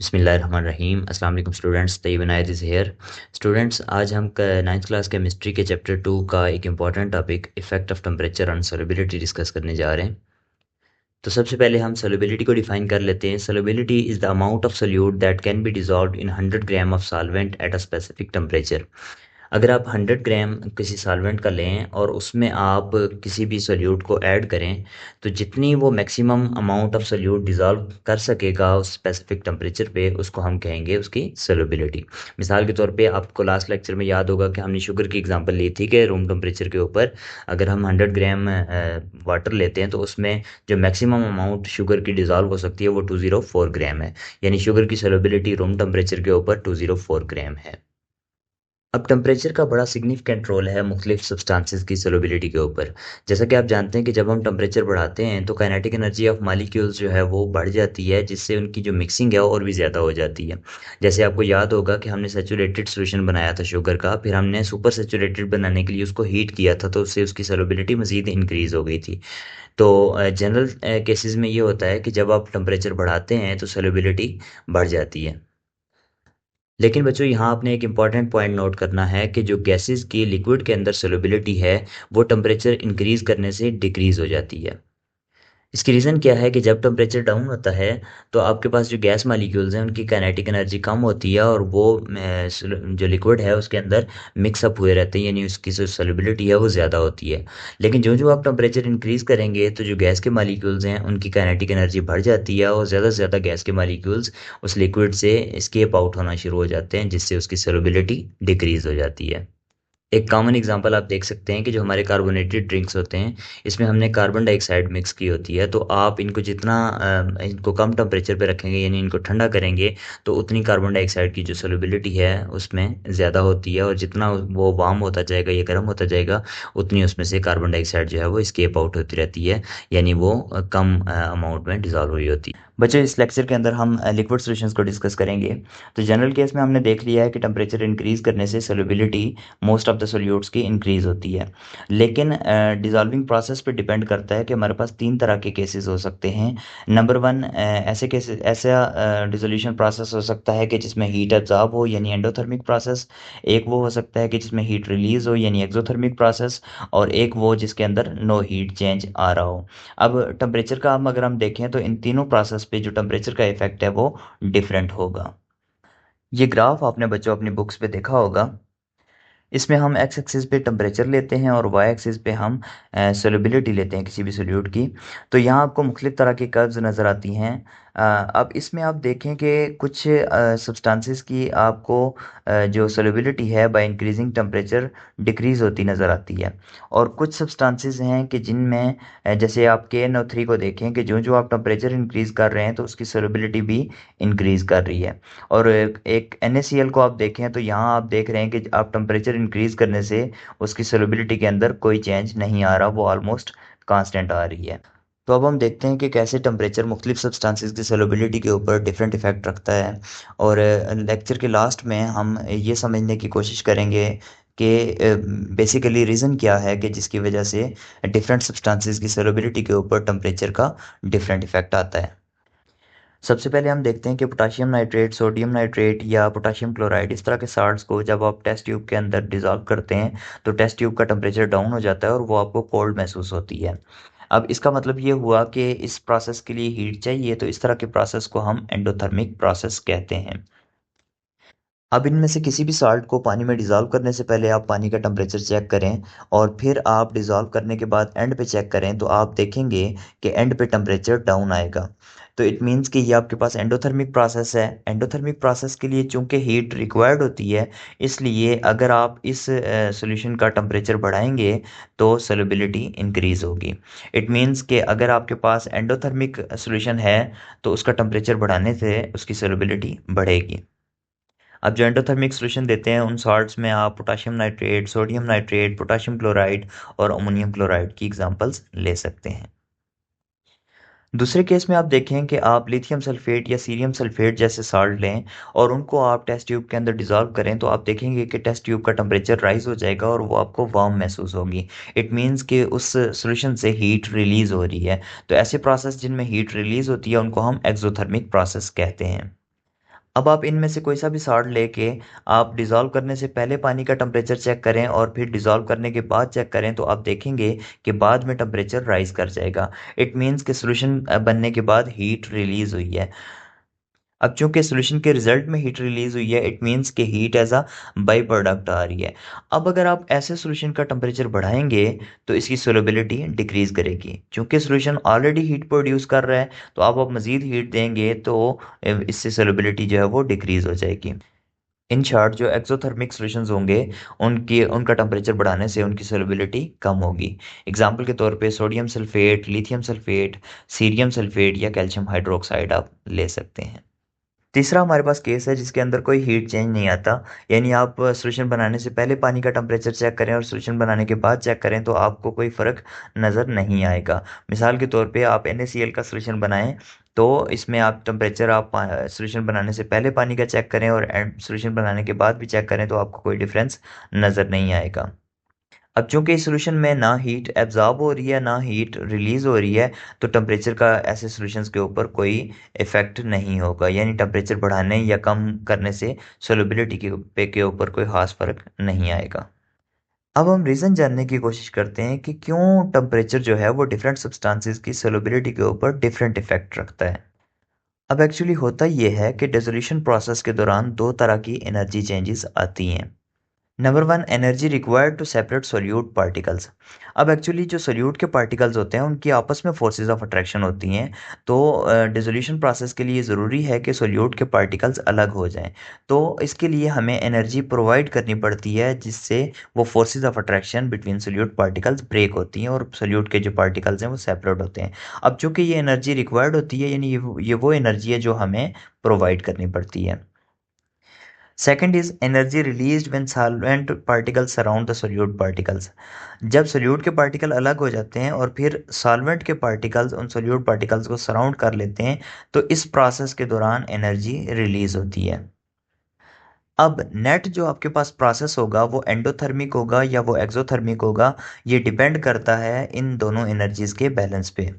बिस्मिल्लाहिर्रहमानिर्रहीम। अस्सलाम वालेकुम students, Taiyab Inayat is here. Students, आज हम नाइन्थ क्लास केमिस्ट्री के चैप्टर 2 का एक important topic effect of temperature on solubility discuss करने जा रहे हैं। तो सबसे पहले हम सॉल्युबिलिटी को डिफाइन कर लेते हैं। Solubility is the amount of solute that can be dissolved in 100 gram of solvent at a specific temperature. अगर आप 100 ग्राम किसी सॉल्वेंट का लें और उसमें आप किसी भी सोल्यूट को ऐड करें, तो जितनी वो maximum amount of solute dissolve कर सकेगा उस स्पेसिफिक टेम्परेचर पे, उसको हम कहेंगे उसकी सोल्युबिलिटी। मिसाल के तौर पे आपको लास्ट लेक्चर में याद होगा कि हमने शुगर की एग्जांपल ली थी कि रूम टेम्परेचर के ऊपर अगर हम 100 ग्राम वाटर लेते हैं तो उसमें जो मैक्सिमम अमाउंट शुगर की डिज़ोल्व हो सकती है वो 204 ग्राम है। यानी शुगर की सोल्युबिलिटी रूम टेम्परेचर के ऊपर 204 ग्राम है। अब टेम्परेचर का बड़ा सिग्निफिकेंट रोल है मुख्तलिफ सब्सटेंसेस की सोल्युबिलिटी के ऊपर। जैसा कि आप जानते हैं कि जब हम टेम्परेचर बढ़ाते हैं तो काइनेटिक एनर्जी ऑफ मॉलिक्यूल्स जो है वो बढ़ जाती है, जिससे उनकी जो मिक्सिंग है और भी ज़्यादा हो जाती है। जैसे आपको याद होगा कि हमने सैचुरेटेड सोल्यूशन बनाया था शुगर का, फिर हमने सुपर सैचुरेटेड बनाने के लिए उसको हीट किया था, तो उससे उसकी सोल्युबिलिटी मज़ीद इंक्रीज़ हो गई थी। तो जनरल केसेस में ये होता है कि जब आप टेम्परेचर बढ़ाते हैं तो सोल्युबिलिटी बढ़ जाती है। लेकिन बच्चों, यहाँ आपने एक इम्पॉर्टेंट पॉइंट नोट करना है कि जो गैसेस की लिक्विड के अंदर सोल्युबिलिटी है वो टेम्परेचर इंक्रीज़ करने से डिक्रीज़ हो जाती है। इसकी रीज़न क्या है कि जब टेम्परेचर डाउन होता है तो आपके पास जो गैस मालिक्यूल्स हैं उनकी काइनेटिक एनर्जी कम होती है और वो जो लिक्विड है उसके अंदर मिक्सअप हुए रहते हैं, यानी उसकी जो सॉल्युबिलिटी है वो ज़्यादा होती है। लेकिन जो जो आप टेम्परेचर इंक्रीज़ करेंगे तो जो गैस के मालिक्यूल्स हैं उनकी काइनेटिक एनर्जी बढ़ जाती है और ज़्यादा से ज़्यादा गैस के मालिक्यूल्स उस लिक्विड से एस्केप आउट होना शुरू हो जाते हैं, जिससे उसकी सॉल्युबिलिटी डिक्रीज़ हो जाती है। एक कॉमन एग्जांपल आप देख सकते हैं कि जो हमारे कार्बोनेटेड ड्रिंक्स होते हैं इसमें हमने कार्बन डाइऑक्साइड मिक्स की होती है। तो आप इनको जितना इनको कम टेम्परेचर पे रखेंगे, यानी इनको ठंडा करेंगे, तो उतनी कार्बन डाइऑक्साइड की जो सोल्युबिलिटी है उसमें ज़्यादा होती है, और जितना वो वार्म होता जाएगा या गर्म होता जाएगा उतनी उसमें से कार्बन डाइऑक्साइड जो है वो एस्केप आउट होती रहती है, यानी वो कम अमाउंट में डिजॉल्व हुई होती है। बच्चों, इस लेक्चर के अंदर हम लिक्विड सॉल्यूशंस को डिस्कस करेंगे। तो जनरल केस में हमने देख लिया है कि टेम्परेचर इंक्रीज़ करने से solubility most of the solutes की इंक्रीज़ होती है। लेकिन डिज़ॉल्विंग प्रोसेस पे डिपेंड करता है कि हमारे पास 3 तरह के केसेस हो सकते हैं। नंबर 1, ऐसे केसेस, ऐसा डिसोल्यूशन प्रोसेस हो सकता है कि जिसमें हीट एब्जॉर्ब हो, यानी एंडोथर्मिक प्रोसेस। एक वो हो सकता है कि जिसमें हीट रिलीज़ हो, यानी एक्सोथर्मिक प्रोसेस। और एक वो जिसके अंदर नो हीट चेंज आ रहा हो। अब टेम्परेचर का अगर हम देखें तो इन तीनों प्रोसेस पे जो टेम्परेचर का इफेक्ट है वो डिफरेंट होगा। ये ग्राफ आपने बच्चों अपनी बुक्स पे देखा होगा। इसमें हम एक्स एक्सिस पे टेम्परेचर लेते हैं और वाई एक्सिस पे हम सोल्युबिलिटी लेते हैं किसी भी सोल्यूट की। तो यहाँ आपको मुख्तलिफ तरह की कर्व्स नज़र आती हैं। अब इसमें आप देखें कि कुछ सब्सटेंसेस की आपको जो सोल्युबिलिटी है बाय इंक्रीजिंग टेम्परेचर डिक्रीज़ होती नज़र आती है। और कुछ सब्सटेंसेस हैं कि जिनमें जैसे आप KNO3 को देखें कि जो जो आप टेम्परेचर इंक्रीज़ कर रहे हैं तो उसकी सोल्युबिलिटी भी इंक्रीज़ कर रही है। और एक NaCl को आप देखें तो यहाँ आप देख रहे हैं कि आप टेम्परेचर इंक्रीज़ करने से उसकी सोल्युबिलिटी के अंदर कोई चेंज नहीं आ रहा, वो ऑलमोस्ट कांस्टेंट आ रही है। तो अब हम देखते हैं कि कैसे टेम्परेचर मुख्तलिफ सब्सटेंसेस की सोल्युबिलिटी के ऊपर डिफरेंट इफेक्ट रखता है। और लेक्चर के लास्ट में हम ये समझने की कोशिश करेंगे कि बेसिकली रीज़न क्या है कि जिसकी वजह से डिफरेंट सब्सटेंसेस की सोल्युबिलिटी के ऊपर टेम्परेचर का डिफरेंट इफेक्ट आता है। सबसे पहले हम देखते हैं कि पोटाशियम नाइट्रेट, सोडियम नाइट्रेट या पोटाशियम क्लोराइड, इस तरह के साल्ट्स को जब आप टेस्ट ट्यूब के अंदर डिज़ोल्व करते हैं तो टेस्ट ट्यूब का टेम्परेचर डाउन हो जाता है और वो आपको कोल्ड महसूस होती है। अब इसका मतलब ये हुआ कि इस प्रोसेस के लिए हीट चाहिए, तो इस तरह के प्रोसेस को हम एंडोथर्मिक प्रोसेस कहते हैं। अब इनमें से किसी भी साल्ट को पानी में डिज़ोल्व करने से पहले आप पानी का टेम्परेचर चेक करें, और फिर आप डिज़ोल्व करने के बाद एंड पे चेक करें, तो आप देखेंगे कि एंड पे टेम्परेचर डाउन आएगा। तो इट मीन्स कि ये आपके पास एंडोथर्मिक प्रोसेस है। एंडोथर्मिक प्रोसेस के लिए चूंकि हीट रिक्वायर्ड होती है, इसलिए अगर आप इस सॉल्यूशन का टेम्परेचर बढ़ाएंगे तो सोल्युबिलिटी इंक्रीज होगी। इट मीन्स कि अगर आपके पास एंडोथर्मिक सॉल्यूशन है तो उसका टेम्परेचर बढ़ाने से उसकी सोल्युबिलिटी बढ़ेगी। अब जो एंडोथर्मिक सॉल्यूशन देते हैं उन सॉल्ट्स में आप potassium nitrate, sodium nitrate, potassium chloride और अमोनियम क्लोराइड की एग्जांपल्स ले सकते हैं। दूसरे केस में आप देखें कि आप लिथियम सल्फेट या सीरियम सल्फेट जैसे साल्ट लें और उनको आप टेस्ट ट्यूब के अंदर डिज़ोल्व करें, तो आप देखेंगे कि टेस्ट ट्यूब का टेम्परेचर राइज हो जाएगा और वो आपको वार्म महसूस होगी। इट मीन्स कि उस सॉल्यूशन से हीट रिलीज़ हो रही है। तो ऐसे प्रोसेस जिनमें हीट रिलीज़ होती है उनको हम एक्सोथर्मिक प्रोसेस कहते हैं। अब आप इनमें से कोई सा भी सॉल्ट लेके आप डिज़ोल्व करने से पहले पानी का टेम्परेचर चेक करें और फिर डिज़ोल्व करने के बाद चेक करें, तो आप देखेंगे कि बाद में टेम्परेचर राइज़ कर जाएगा। इट मीन्स कि सॉल्यूशन बनने के बाद हीट रिलीज़ हुई है। अब चूंकि सॉल्यूशन के रिजल्ट में हीट रिलीज हुई है, इट मीन्स कि heat as a by product आ रही है। अब अगर आप ऐसे सॉल्यूशन का टेम्परेचर बढ़ाएंगे तो इसकी सोलबिलिटी डिक्रीज करेगी। चूंकि सॉल्यूशन ऑलरेडी हीट प्रोड्यूस कर रहा है, तो आप मज़ीद हीट देंगे तो इससे सोलबिलिटी जो है वो डिक्रीज हो जाएगी। इन शॉर्ट, जो एक्सोथर्मिक सॉल्यूशंस होंगे उनका टेम्परेचर बढ़ाने से उनकी सोलबिलिटी कम होगी। एग्जांपल के तौर पे sodium sulphate, lithium sulphate, cerium sulphate या कैल्शियम हाइड्रोक्साइड आप ले सकते हैं। तीसरा हमारे पास केस है जिसके अंदर कोई हीट चेंज नहीं आता, यानी आप सॉल्यूशन बनाने से पहले पानी का टेम्परेचर चेक करें और सॉल्यूशन बनाने के बाद चेक करें तो आपको कोई फ़र्क नज़र नहीं आएगा। मिसाल के तौर पे आप NaCl का सॉल्यूशन बनाएं, तो इसमें आप टेम्परेचर आप सॉल्यूशन बनाने से पहले पानी का चेक करें और सॉल्यूशन बनाने के बाद भी चेक करें तो आपको कोई डिफरेंस नज़र नहीं आएगा। अब चूंकि इस सॉल्यूशन में ना हीट एब्जॉर्ब हो रही है ना हीट रिलीज हो रही है, तो टेम्परेचर का ऐसे सॉल्यूशंस के ऊपर कोई इफेक्ट नहीं होगा, यानी टेम्परेचर बढ़ाने या कम करने से सोलबिलिटी के ऊपर कोई खास फर्क नहीं आएगा। अब हम रीज़न जानने की कोशिश करते हैं कि क्यों टेम्परेचर जो है वो डिफरेंट सब्सटेंसेस की सोलबिलिटी के ऊपर डिफरेंट इफेक्ट रखता है। अब एक्चुअली होता यह है कि डिसोल्यूशन प्रोसेस के दौरान दो तरह की एनर्जी चेंजेस आती हैं। Number one, energy required to separate solute particles. अब एक्चुअली जो सोल्यूट के पार्टिकल्स होते हैं उनकी आपस में फोर्सेस ऑफ अट्रैक्शन होती हैं, तो डिसोल्यूशन प्रोसेस के लिए ज़रूरी है कि सोल्यूट के पार्टिकल्स अलग हो जाएं। तो इसके लिए हमें एनर्जी प्रोवाइड करनी पड़ती है जिससे वो forces of attraction between solute particles break होती हैं और सोल्यूट के जो पार्टिकल्स हैं वो सेपरेट होते हैं। अब चूंकि ये एनर्जी रिक्वायर्ड होती है, यानी ये वो एनर्जी है जो हमें प्रोवाइड करनी पड़ती है। Second is energy released when solvent particles surround the solute particles। जब सोल्यूट के पार्टिकल अलग हो जाते हैं और फिर सॉल्वेंट के पार्टिकल्स उन सोल्यूट पार्टिकल्स को सराउंड कर लेते हैं, तो इस प्रोसेस के दौरान एनर्जी रिलीज होती है। अब नेट जो आपके पास प्रोसेस होगा वो एंडोथर्मिक होगा या वो एक्सोथर्मिक होगा, ये डिपेंड करता है इन दोनों एनर्जीज के बैलेंस पे।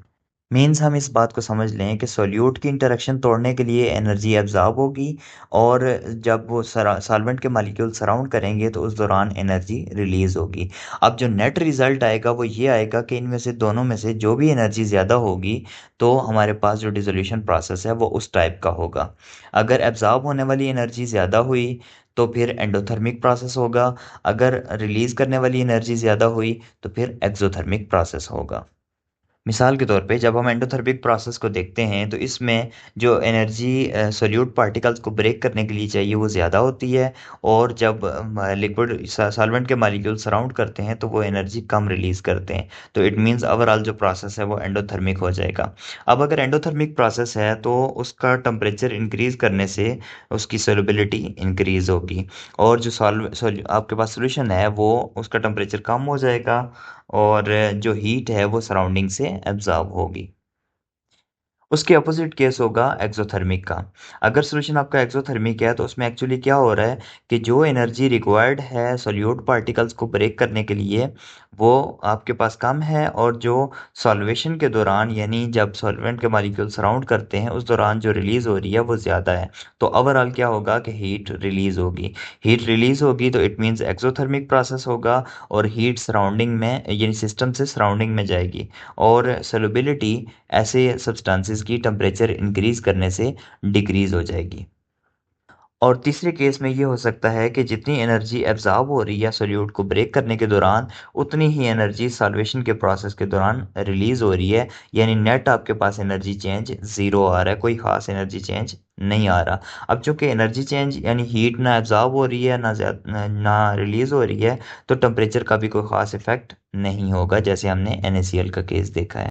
मीन्स हम इस बात को समझ लें कि सोल्यूट की इंटरेक्शन तोड़ने के लिए एनर्जी एब्जॉर्ब होगी, और जब वो सॉल्वेंट के मालिक्यूल सराउंड करेंगे तो उस दौरान एनर्जी रिलीज होगी। अब जो नेट रिजल्ट आएगा वो ये आएगा कि इनमें से दोनों में से जो भी एनर्जी ज़्यादा होगी, तो हमारे पास जो डिसोल्यूशन प्रोसेस है वो उस टाइप का होगा। अगर एब्जॉर्ब होने वाली एनर्जी ज़्यादा हुई तो फिर एंडोथर्मिक प्रोसेस होगा, अगर रिलीज़ करने वाली एनर्जी ज़्यादा हुई तो फिर एक्सोथर्मिक प्रोसेस होगा। मिसाल के तौर पे जब हम एंडोथर्मिक प्रोसेस को देखते हैं तो इसमें जो एनर्जी सोल्यूट पार्टिकल्स को ब्रेक करने के लिए चाहिए वो ज़्यादा होती है, और जब लिक्विड सॉल्वेंट के मॉलिक्यूल सराउंड करते हैं तो वो एनर्जी कम रिलीज़ करते हैं। तो इट मींस ओवरऑल जो प्रोसेस है वो एंडोथर्मिक हो जाएगा। अब अगर एंडोथर्मिक प्रोसेस है तो उसका टेम्परेचर इंक्रीज़ करने से उसकी सोलबिलिटी इंक्रीज़ होगी, और जो आपके पास सोल्यूशन है वो उसका टेम्परेचर कम हो जाएगा और जो हीट है वो सराउंडिंग से एब्जॉर्ब होगी। उसके अपोजिट केस होगा एक्सोथर्मिक का। अगर सॉल्यूशन आपका एक्सोथर्मिक है तो उसमें एक्चुअली क्या हो रहा है कि जो एनर्जी रिक्वायर्ड है सोल्यूट पार्टिकल्स को ब्रेक करने के लिए वो आपके पास कम है, और जो सॉल्वेशन के दौरान यानी जब सॉल्वेंट के मॉलिक्यूल सराउंड करते हैं उस दौरान जो रिलीज हो रही है वो ज़्यादा है। तो ओवरऑल क्या होगा कि हीट रिलीज होगी। हीट रिलीज होगी तो इट मीन्स एक्सोथर्मिक प्रोसेस होगा, और हीट सराउंडिंग में यानी सिस्टम से सराउंडिंग में जाएगी, और सोलबिलिटी ऐसे सब्सटेंसेस की टेम्परेचर इंक्रीज करने से डिक्रीज हो जाएगी। और तीसरे केस में ये हो सकता है कि जितनी एनर्जी एब्जॉर्ब हो रही है सोल्यूट को ब्रेक करने के दौरान, उतनी ही एनर्जी सॉल्वेशन के प्रोसेस के दौरान रिलीज हो रही है, यानी नेट आपके पास एनर्जी चेंज ज़ीरो आ रहा है, कोई खास एनर्जी चेंज नहीं आ रहा। अब चूंकि एनर्जी चेंज यानी हीट ना एब्जॉर्ब हो रही है ना रिलीज हो रही है, तो टेम्परेचर का भी कोई खास इफेक्ट नहीं होगा, जैसे हमने NaCl का केस देखा है।